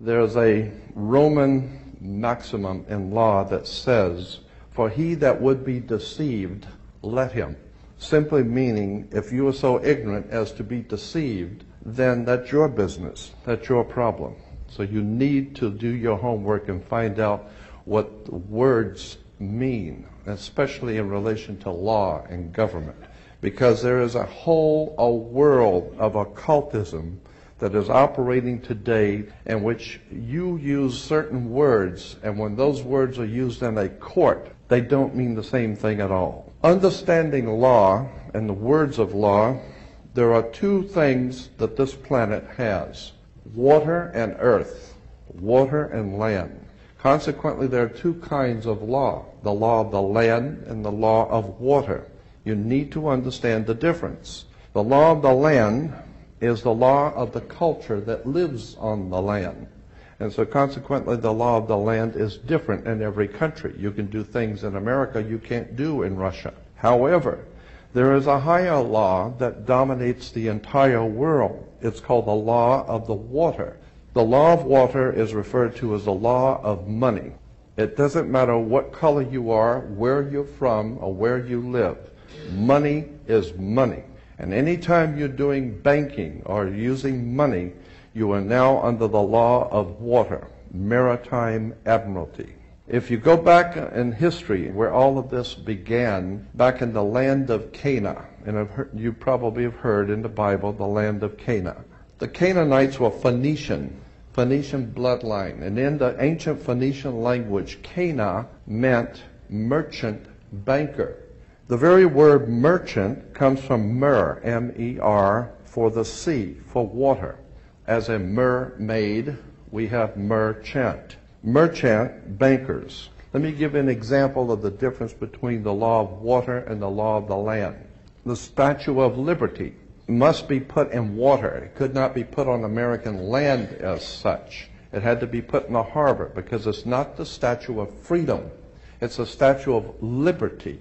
There's a Roman maximum in law that says, "For he that would be deceived, let him." Simply meaning, if you are so ignorant as to be deceived, then that's your business. That's your problem. So you need to do your homework and find out what the words mean, especially in relation to law and government. Because there is a world of occultism that is operating today in which you use certain words, and when those words are used in a court, they don't mean the same thing at all. Understanding law and the words of law, there are two things that this planet has: water and earth, water and land. Consequently, there are two kinds of law: the law of the land and the law of water. You need to understand the difference. The law of the land is the law of the culture that lives on the land. And so consequently, the law of the land is different in every country. You can do things in America you can't do in Russia. However, there is a higher law that dominates the entire world. It's called the law of the water. The law of water is referred to as the law of money. It doesn't matter what color you are, where you're from, or where you live. Money is money. And anytime you're doing banking or using money, you are now under the law of water, Maritime Admiralty. If you go back in history where all of this began, back in the land of Canaan, and you probably have heard in the Bible, the land of Canaan. The Canaanites were Phoenician bloodline, and in the ancient Phoenician language, Cana meant merchant, banker. The very word merchant comes from mer, M-E-R, for the sea, for water. As a mermaid, we have merchant. Merchant, bankers. Let me give an example of the difference between the law of water and the law of the land. The Statue of Liberty must be put in water. It could not be put on American land as such. It had to be put in the harbor because it's not the Statue of Freedom. It's a Statue of Liberty.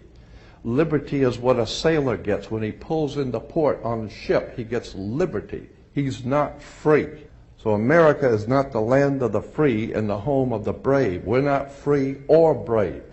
Liberty is what a sailor gets when he pulls into port on a ship. He gets liberty. He's not free. So America is not the land of the free and the home of the brave. We're not free or brave,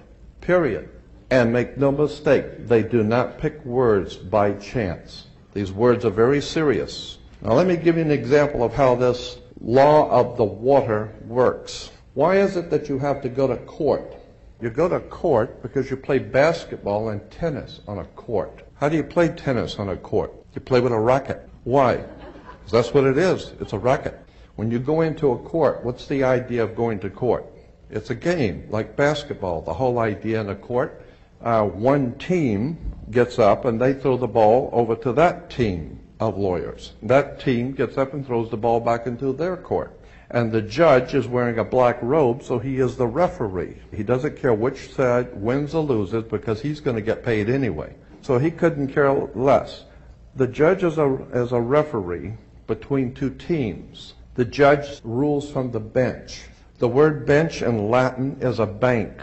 period. And make no mistake, they do not pick words by chance. These words are very serious. Now let me give you an example of how this law of the water works. Why is it that you have to go to court? You go to court because you play basketball and tennis on a court. How do you play tennis on a court? You play with a racket. Why? Because that's what it is. It's a racket. When you go into a court, what's the idea of going to court? It's a game, like basketball. The whole idea in a court, one team gets up and they throw the ball over to that team of lawyers. That team gets up and throws the ball back into their court. And the judge is wearing a black robe, so he is the referee. He doesn't care which side wins or loses because he's going to get paid anyway. So he couldn't care less. The judge is a referee between two teams. The judge rules from the bench. The word bench in Latin is a bank.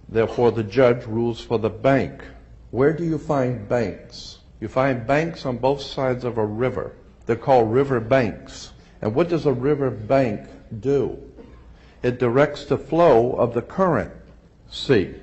Therefore, the judge rules for the bank. Where do you find banks? You find banks on both sides of a river. They're called river banks. And what does a river bank do? It directs the flow of the current sea.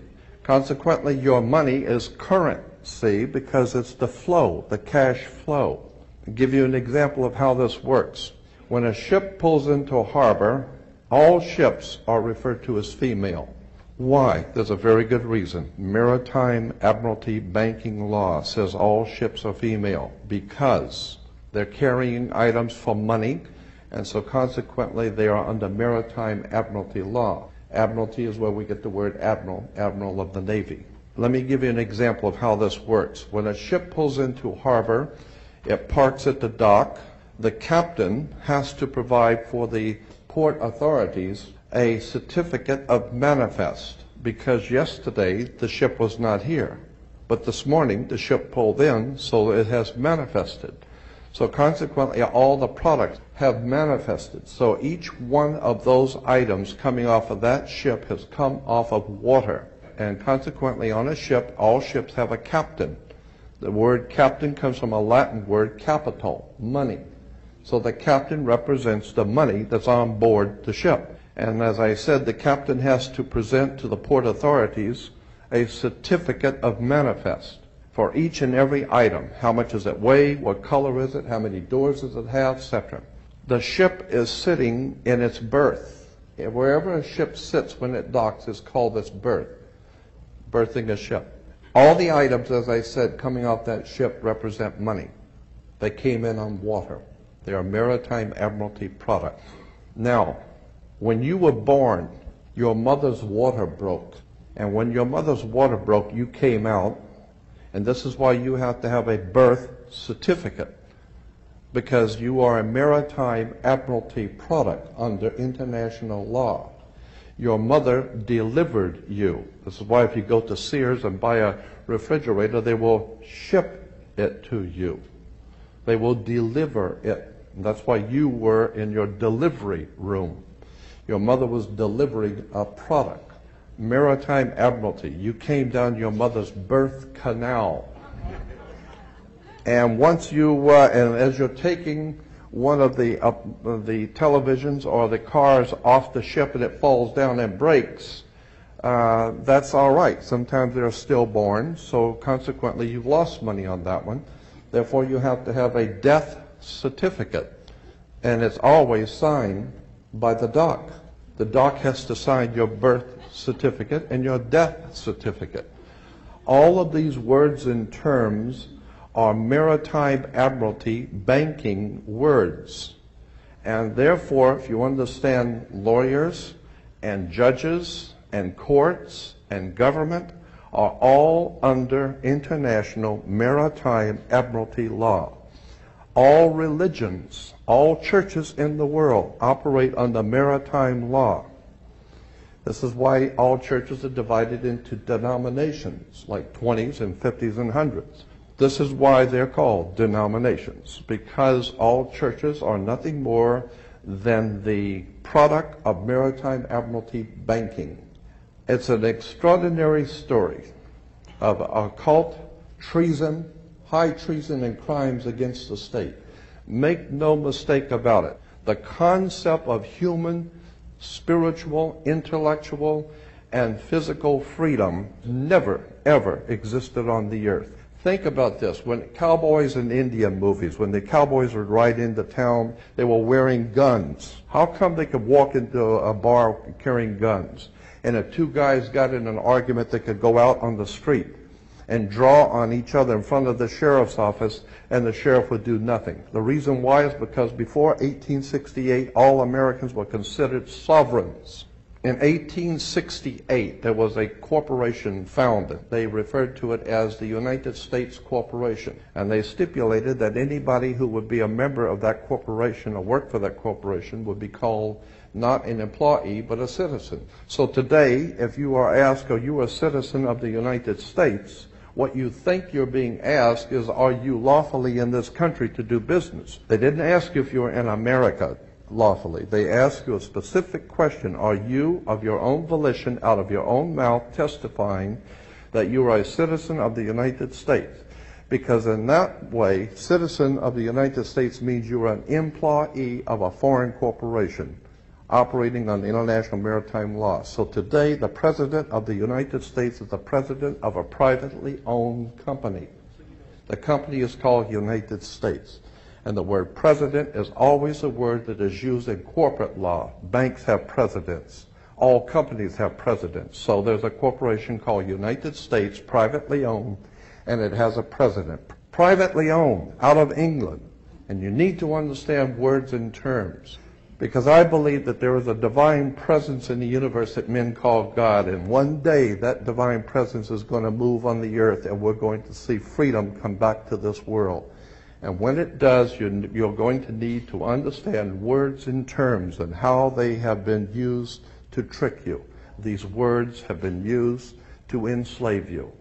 Consequently, your money is currency because it's the flow, the cash flow. I'll give you an example of how this works. When a ship pulls into a harbor, all ships are referred to as female. Why? There's a very good reason. Maritime Admiralty Banking Law says all ships are female because they're carrying items for money, and so consequently they are under Maritime Admiralty Law. Admiralty is where we get the word admiral, admiral of the Navy. Let me give you an example of how this works. When a ship pulls into harbor, it parks at the dock. The captain has to provide for the port authorities a certificate of manifest because yesterday the ship was not here. But this morning the ship pulled in, so it has manifested. So consequently all the products have manifested. So each one of those items coming off of that ship has come off of water. And consequently on a ship, all ships have a captain. The word captain comes from a Latin word capital, money. So the captain represents the money that's on board the ship. And as I said, the captain has to present to the port authorities a certificate of manifest for each and every item. How much does it weigh? What color is it? How many doors does it have? Etc. The ship is sitting in its berth. Wherever a ship sits when it docks is called its berth. Berthing a ship. All the items, as I said, coming off that ship represent money. They came in on water. They are Maritime Admiralty products. Now, when you were born, your mother's water broke. And when your mother's water broke, you came out. And this is why you have to have a birth certificate, because you are a Maritime Admiralty product under international law. Your mother delivered you. This is why if you go to Sears and buy a refrigerator, they will ship it to you. They will deliver it. And that's why you were in your delivery room. Your mother was delivering a product. Maritime Admiralty. You came down your mother's birth canal. And once you, and as you're taking one of the televisions or the cars off the ship and it falls down and breaks, that's all right. Sometimes they're stillborn, so consequently you've lost money on that one. Therefore you have to have a death certificate, and it's always signed by the dock. The dock has to sign your birth certificate and your death certificate. All of these words and terms are Maritime Admiralty banking words. And therefore, if you understand lawyers and judges and courts and government are all under international Maritime Admiralty law. All religions, all churches in the world operate under maritime law. This is why all churches are divided into denominations, like 20s and 50s and 100s. This is why they're called denominations, because all churches are nothing more than the product of Maritime Admiralty banking. It's an extraordinary story of occult treason, high treason and crimes against the state. Make no mistake about it. The concept of human, spiritual, intellectual, and physical freedom never, ever existed on the earth. Think about this. When cowboys in Indian movies, when the cowboys would ride into town, they were wearing guns. How come they could walk into a bar carrying guns? And if two guys got in an argument, they could go out on the street and draw on each other in front of the sheriff's office, and the sheriff would do nothing. The reason why is because before 1868, all Americans were considered sovereigns. In 1868, there was a corporation founded. They referred to it as the United States Corporation. And they stipulated that anybody who would be a member of that corporation or work for that corporation would be called not an employee, but a citizen. So today, if you are asked, are you a citizen of the United States? What you think you're being asked is, are you lawfully in this country to do business? They didn't ask you if you were in America lawfully. They ask you a specific question. Are you, of your own volition, out of your own mouth, testifying that you are a citizen of the United States? Because in that way, citizen of the United States means you are an employee of a foreign corporation operating on international maritime law. So today, the President of the United States is the President of a privately owned company. The company is called United States. And the word president is always a word that is used in corporate law. Banks have presidents. All companies have presidents. So there's a corporation called United States, privately owned, and it has a president. Privately owned, out of England. And you need to understand words and terms. Because I believe that there is a divine presence in the universe that men call God, and one day that divine presence is going to move on the earth, and we're going to see freedom come back to this world. And when it does, you're going to need to understand words and terms and how they have been used to trick you. These words have been used to enslave you.